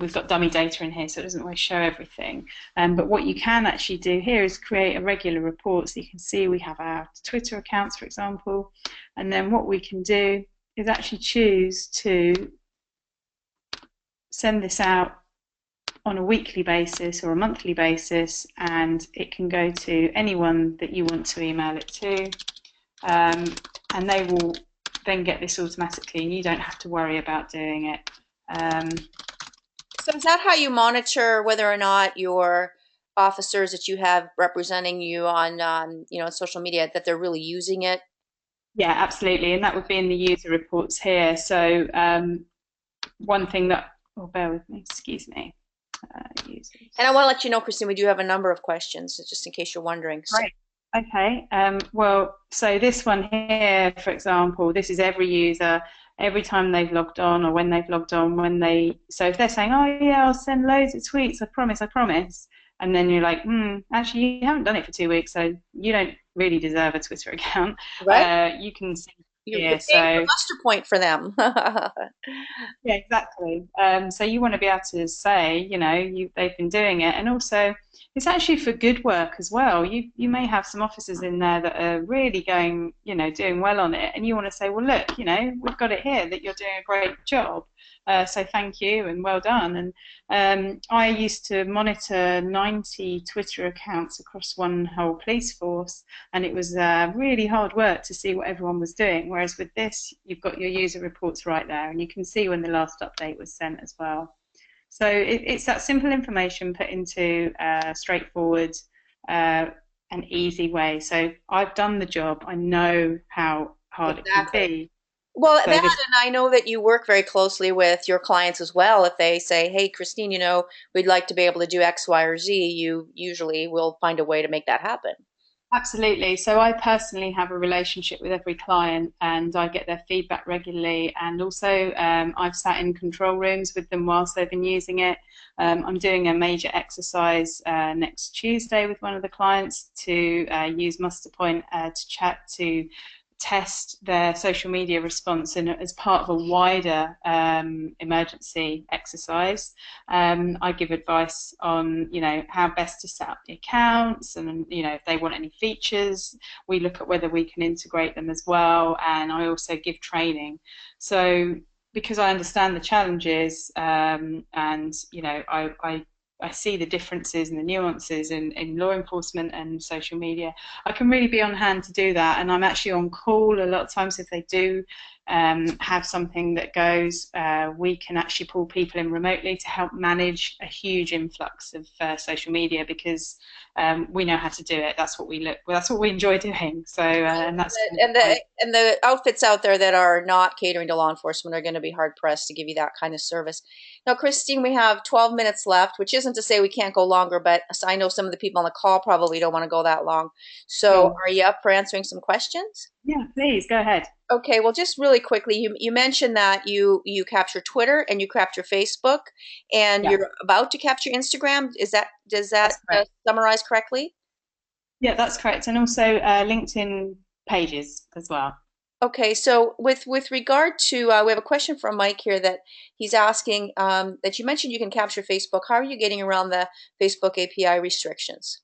we've got dummy data in here, so it doesn't always show everything. But what you can actually do here is create a regular report. So you can see we have our Twitter accounts, for example, and then what we can do is actually choose to send this out on a weekly basis or a monthly basis, and it can go to anyone that you want to email it to, and they will then get this automatically, and you don't have to worry about doing it. So is that how you monitor whether or not your officers that you have representing you on, social media, that they're really using it? Yeah, absolutely, and that would be in the user reports here. So one thing that, bear with me, excuse me. Users. And I want to let you know, Christine, we do have a number of questions, just in case you're wondering. Right. Okay. So this one here, for example, this is every user, every time they've logged on or when they've logged on, so if they're saying, oh yeah, I'll send loads of tweets, I promise, and then you're like, actually you haven't done it for 2 weeks, so you don't really deserve a Twitter account. Right. You can see You're paying for MusterPoint for them. Yeah, exactly. So you want to be able to say, they've been doing it, and also it's actually for good work as well. You may have some officers in there that are really going, doing well on it, and you want to say, well, look, we've got it here that you're doing a great job. So thank you and well done. And I used to monitor 90 Twitter accounts across one whole police force, and it was really hard work to see what everyone was doing. Whereas with this, you've got your user reports right there, and you can see when the last update was sent as well. So it's that simple information put into a straightforward and easy way. So I've done the job. I know how hard it can be. Well, and I know that you work very closely with your clients as well. If they say, hey, Christine, we'd like to be able to do X, Y, or Z, you usually will find a way to make that happen. Absolutely. So I personally have a relationship with every client, and I get their feedback regularly. And also I've sat in control rooms with them whilst they've been using it. I'm doing a major exercise next Tuesday with one of the clients to use MusterPoint to test their social media response as part of a wider emergency exercise. I give advice on, how best to set up the accounts, and, if they want any features, we look at whether we can integrate them as well. And I also give training. So because I understand the challenges, I see the differences and the nuances in law enforcement and social media, I can really be on hand to do that. And I'm actually on call a lot of times if they do have something that goes. We can actually pull people in remotely to help manage a huge influx of social media, because we know how to do it. That's what we enjoy doing. So and the outfits out there that are not catering to law enforcement are going to be hard pressed to give you that kind of service. Now, Christine, we have 12 minutes left, which isn't to say we can't go longer, but I know some of the people on the call probably don't want to go that long. So Are you up for answering some questions? Yeah, please go ahead. Okay, well, just really quickly, you mentioned that you capture Twitter and you capture Facebook, and you're about to capture Instagram. Does that summarize correctly? Yeah, that's correct, and also LinkedIn pages as well. Okay, so with regard to, we have a question from Mike here that he's asking that you mentioned you can capture Facebook. How are you getting around the Facebook API restrictions?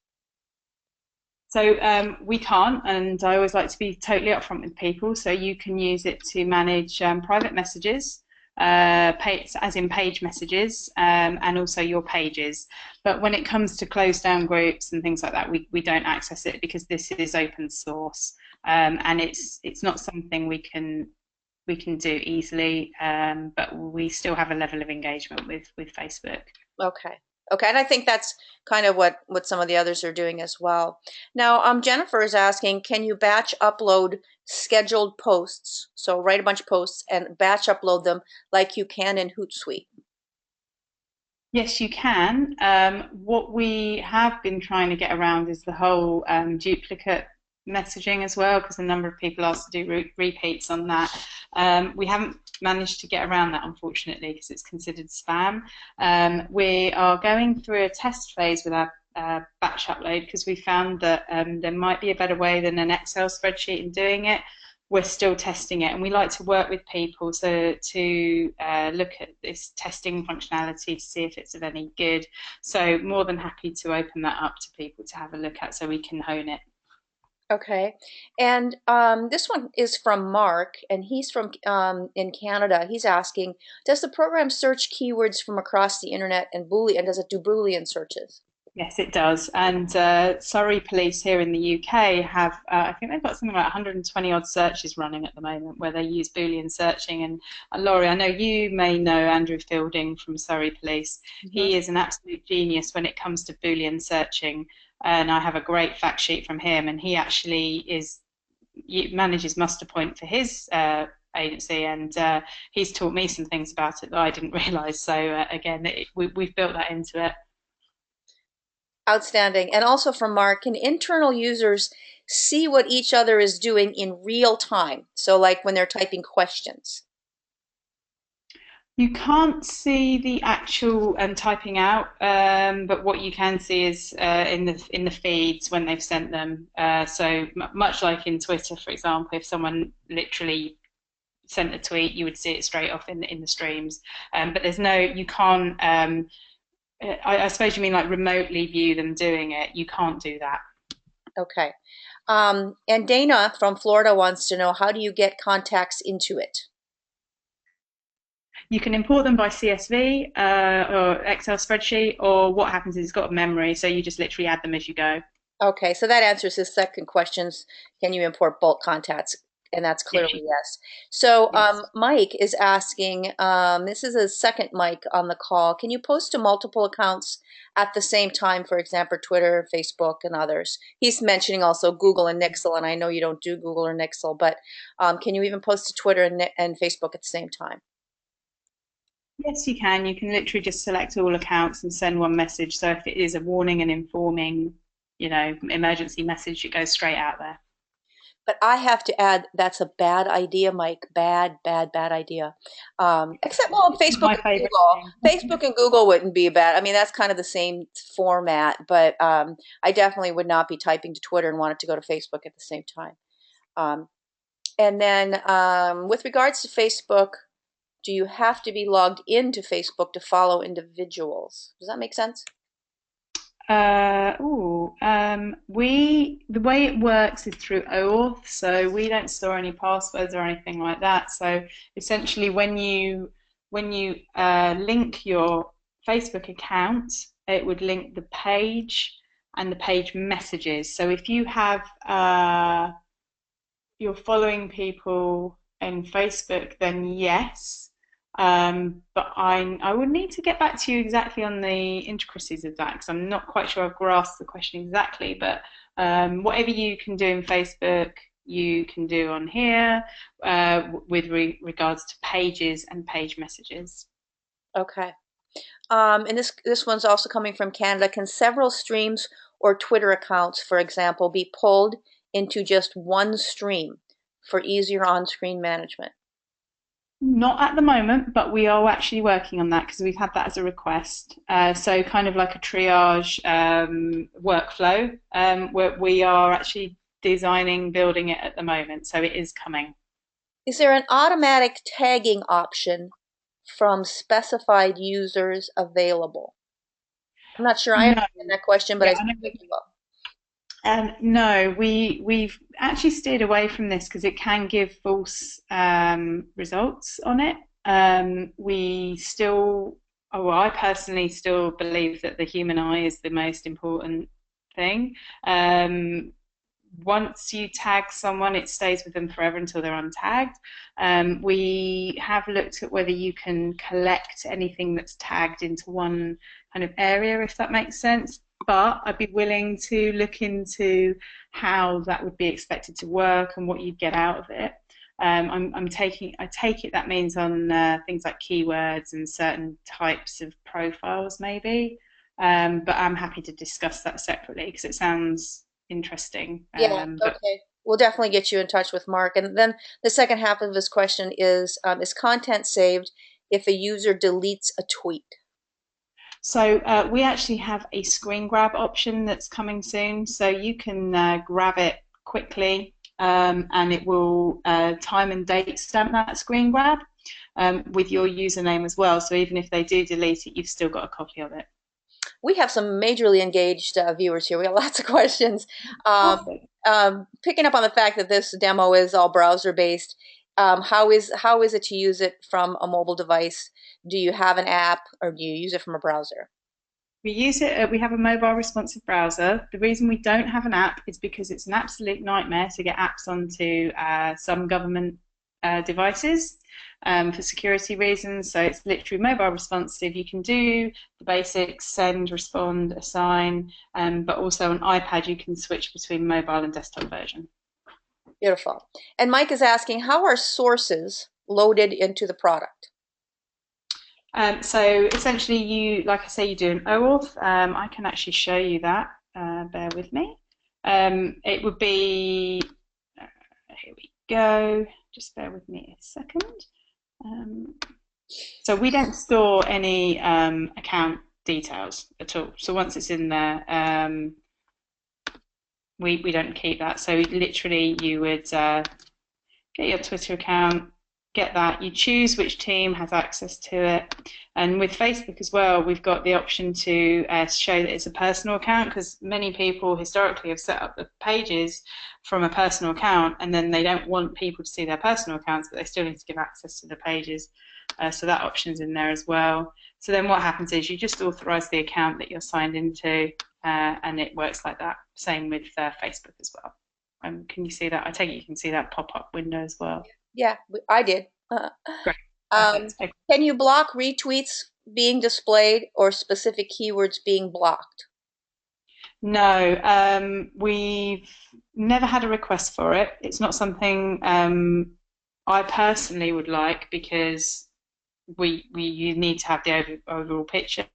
So we can't, and I always like to be totally upfront with people. So you can use it to manage private messages, as in page messages, and also your pages. But when it comes to closed down groups and things like that, we don't access it because this is open source, and it's not something we can do easily. But we still have a level of engagement with Facebook. Okay. Okay, and I think that's kind of what some of the others are doing as well. Now, Jennifer is asking, can you batch upload scheduled posts? So write a bunch of posts and batch upload them like you can in Hootsuite. Yes, you can. What we have been trying to get around is the whole duplicate messaging as well, because a number of people ask to do repeats on that. We haven't managed to get around that, unfortunately, because it's considered spam. We are going through a test phase with our batch upload because we found that there might be a better way than an Excel spreadsheet in doing it. We're still testing it, and we like to work with people to look at this testing functionality to see if it's of any good. So more than happy to open that up to people to have a look at so we can hone it. Okay. And this one is from Mark, and he's from in Canada. He's asking, does the program search keywords from across the internet and Boolean, does it do Boolean searches? Yes, it does. And Surrey Police here in the UK have, I think they've got something like 120 odd searches running at the moment where they use Boolean searching. And Laurie, I know you may know Andrew Fielding from Surrey Police. He is an absolute genius when it comes to Boolean searching. And I have a great fact sheet from him. And he actually manages MusterPoint for his agency, and he's taught me some things about it that I didn't realise. So again, we've built that into it. Outstanding. And also from Mark, can internal users see what each other is doing in real time? So like when they're typing questions. You can't see the actual typing out, but what you can see is in the feeds when they've sent them. So much like in Twitter, for example, if someone literally sent a tweet, you would see it straight off in the streams. But there's no, you can't. I suppose you mean like remotely view them doing it. You can't do that. Okay. And Dana from Florida wants to know, how do you get contacts into it? You can import them by CSV or Excel spreadsheet, or what happens is it's got a memory, so you just literally add them as you go. Okay, so that answers his second questions. Can you import bulk contacts? And that's clearly yes. So Yes. Mike is asking, this is a second Mike on the call. Can you post to multiple accounts at the same time, for example, Twitter, Facebook, and others? He's mentioning also Google and Nixle, and I know you don't do Google or Nixle, but can you even post to Twitter and Facebook at the same time? Yes, you can. You can literally just select all accounts and send one message. So if it is a warning and informing, emergency message, it goes straight out there. But I have to add, that's a bad idea, Mike. Bad, bad, bad idea. Except, well, My favorite Facebook and Google wouldn't be bad. I mean, that's kind of the same format, but I definitely would not be typing to Twitter and want it to go to Facebook at the same time. And then with regards to Facebook, do you have to be logged into Facebook to follow individuals? Does that make sense? The way it works is through OAuth, so we don't store any passwords or anything like that. So essentially, when you link your Facebook account, it would link the page and the page messages. So if you have you're following people in Facebook, then yes. But I would need to get back to you exactly on the intricacies of that because I'm not quite sure I've grasped the question exactly. But whatever you can do in Facebook, you can do on here with regards to pages and page messages. Okay. And this one's also coming from Canada. Can several streams or Twitter accounts, for example, be pulled into just one stream for easier on-screen management? Not at the moment, but we are actually working on that because we've had that as a request. So kind of like a triage workflow. We are actually building it at the moment, so it is coming. Is there an automatic tagging option from specified users available? I'm not sure I understand that question, but I think you will. No, we've actually steered away from this because it can give false results on it. I personally still believe that the human eye is the most important thing. Once you tag someone, it stays with them forever until they're untagged. We have looked at whether you can collect anything that's tagged into one kind of area, if that makes sense. But I'd be willing to look into how that would be expected to work and what you'd get out of it. I take it that means on things like keywords and certain types of profiles, maybe. But I'm happy to discuss that separately because it sounds interesting. Yeah, But okay. We'll definitely get you in touch with Mark. And then the second half of his question is content saved if a user deletes a tweet? so we actually have a screen grab option that's coming soon. So you can grab it quickly and it will time and date stamp that screen grab with your username as well. So even if they do delete it, you've still got a copy of it. We have some majorly engaged viewers here. We have lots of questions. Perfect. Picking up on the fact that this demo is all browser based, how is it to use it from a mobile device? Do you have an app or do you use it from a browser? We use it, we have a mobile responsive browser. The reason we don't have an app is because it's an absolute nightmare to get apps onto some government devices for security reasons. So it's literally mobile responsive. You can do the basics, send, respond, assign, but also on iPad you can switch between mobile and desktop version. Beautiful. And Mike is asking, how are sources loaded into the product? So essentially, like I say, you do an OAuth. I can actually show you that. Bear with me. It would be, here we go. Just bear with me a second. So we don't store any account details at all. So once it's in there, we don't keep that. So literally, you would get your Twitter account, get that. You choose which team has access to it. And with Facebook as well, we've got the option to show that it's a personal account because many people historically have set up the pages from a personal account and then they don't want people to see their personal accounts, but they still need to give access to the pages. So that option's in there as well. So then what happens is you just authorize the account that you're signed into and it works like that. Same with Facebook as well. Can you see that? I take it you can see that pop-up window as well. Yeah, I did. Great. Can you block retweets being displayed or specific keywords being blocked? No, we've never had a request for it. It's not something I personally would like because you need to have the overall picture.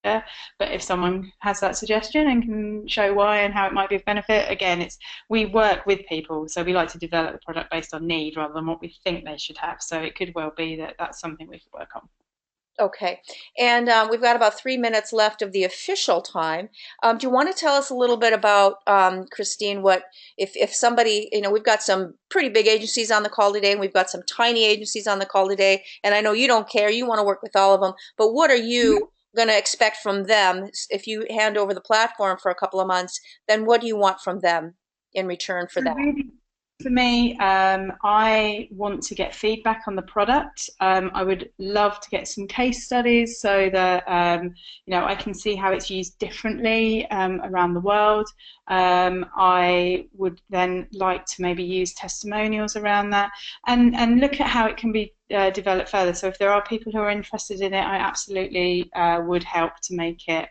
But if someone has that suggestion and can show why and how it might be of benefit, again, we work with people, so we like to develop the product based on need rather than what we think they should have. So it could well be that that's something we could work on. Okay, and we've got about 3 minutes left of the official time. Do you want to tell us a little bit about, Christine, what if somebody, we've got some pretty big agencies on the call today, and we've got some tiny agencies on the call today, and I know you don't care, you want to work with all of them, but what are you going to expect from them if you hand over the platform for a couple of months? Then what do you want from them in return for that? Really, for me, I want to get feedback on the product. I would love to get some case studies so that I can see how it's used differently around the world. I would then like to maybe use testimonials around that and look at how it can be developed further. So if there are people who are interested in it, I absolutely would help to make it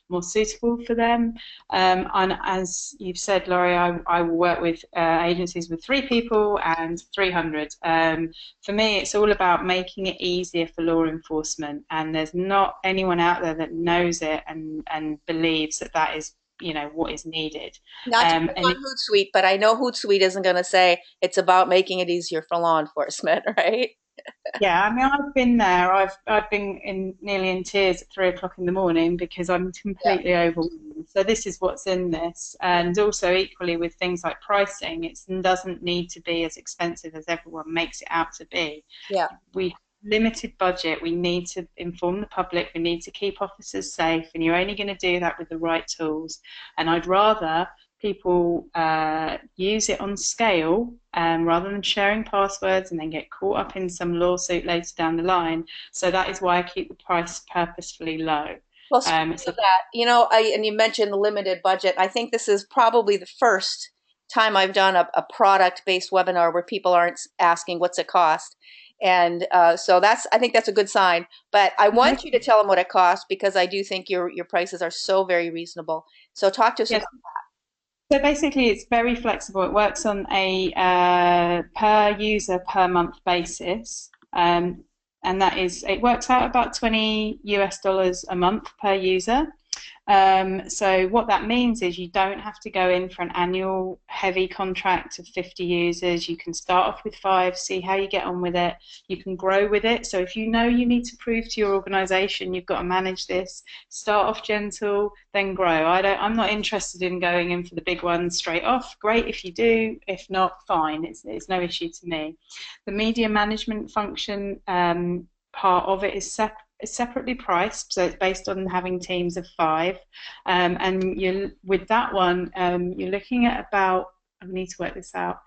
more suitable for them. And as you've said, Lauri, I will work with agencies with 3 people and 300. For me, it's all about making it easier for law enforcement, and there's not anyone out there that knows it and believes that is what is needed. Not to pick on Hootsuite, but I know Hootsuite isn't going to say it's about making it easier for law enforcement, right? Yeah, I mean, I've been there. I've been nearly in tears at 3 o'clock in the morning because I'm completely overwhelmed. So this is what's in this, and also equally with things like pricing, it doesn't need to be as expensive as everyone makes it out to be. Yeah. We have limited budget. We need to inform the public. We need to keep officers safe, and you're only going to do that with the right tools. And I'd rather people use it on scale rather than sharing passwords and then get caught up in some lawsuit later down the line. So that is why I keep the price purposefully low. Well, speaking of that, and you mentioned the limited budget. I think this is probably the first time I've done a product-based webinar where people aren't asking what's it cost. And so I think that's a good sign. But I want you to tell them what it costs because I do think your prices are so very reasonable. So talk to us about that. So basically, it's very flexible. It works on a per user per month basis. And that is, it works out about $20 a month per user. So what that means is you don't have to go in for an annual heavy contract of 50 users. You can start off with 5, see how you get on with it. You can grow with it. So if you know you need to prove to your organization you've got to manage this, start off gentle, then grow. I'm not interested in going in for the big ones straight off. Great if you do. If not, fine. It's no issue to me. The media management function part of it is separately priced, so it's based on having teams of 5. And you with that one, you're looking at about, I need to work this out,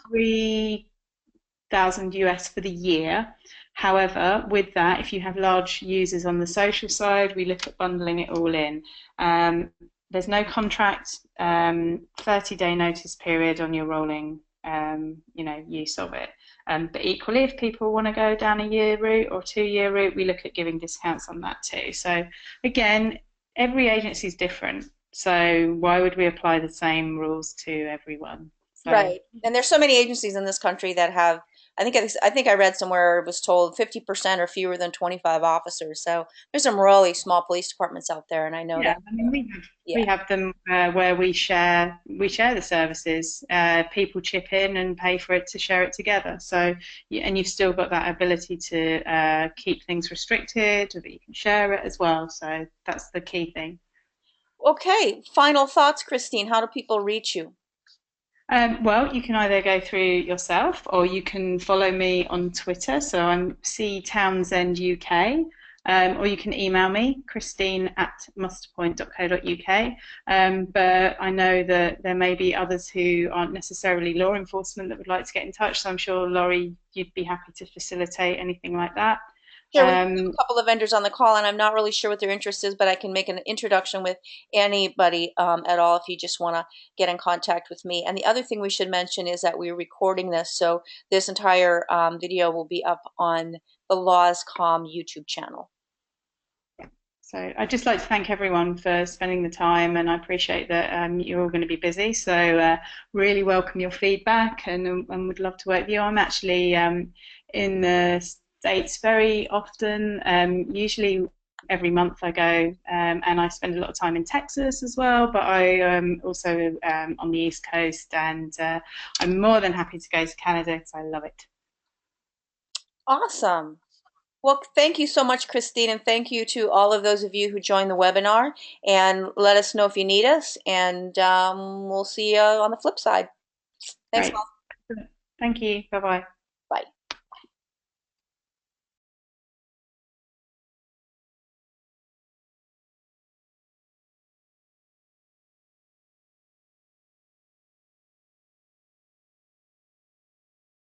3,000 US for the year. However, with that, if you have large users on the social side, we look at bundling it all in. There's no contract, 30-day notice period on your rolling, use of it. But equally, if people want to go down a year route or 2-year route, we look at giving discounts on that too. So again, every agency is different. So why would we apply the same rules to everyone? So Right. And there's so many agencies in this country that have, I think I read somewhere it was told 50% or fewer than 25 officers. So there's some really small police departments out there, and I know yeah, that. I mean we Yeah. have them where we share the services. People chip in and pay for it to share it together. So and you've still got that ability to keep things restricted, but you can share it as well. So that's the key thing. Okay. Final thoughts, Christine. How do people reach you? Well, you can either go through yourself or you can follow me on Twitter. So I'm C Townsend UK. Or you can email me, christine@musterpoint.co.uk. But I know that there may be others who aren't necessarily law enforcement that would like to get in touch. So I'm sure, Laurie, you'd be happy to facilitate anything like that. Sure, we have a Um, couple of vendors on the call, and I'm not really sure what their interest is, but I can make an introduction with anybody at all if you just want to get in contact with me. And the other thing we should mention is that we're recording this, so this entire video will be up on the Lawscom YouTube channel. So I'd just like to thank everyone for spending the time, and I appreciate that you're all going to be busy. So really welcome your feedback, and would love to work with you. I'm actually in the States very often. Usually every month I go, and I spend a lot of time in Texas as well. But I also on the East Coast, and I'm more than happy to go to Canada because I love it. Awesome. Well, thank you so much, Christine, and thank you to all of those of you who joined the webinar. And let us know if you need us, and we'll see you on the flip side. Thanks, Great. Mel. Thank you. Bye bye. Bye.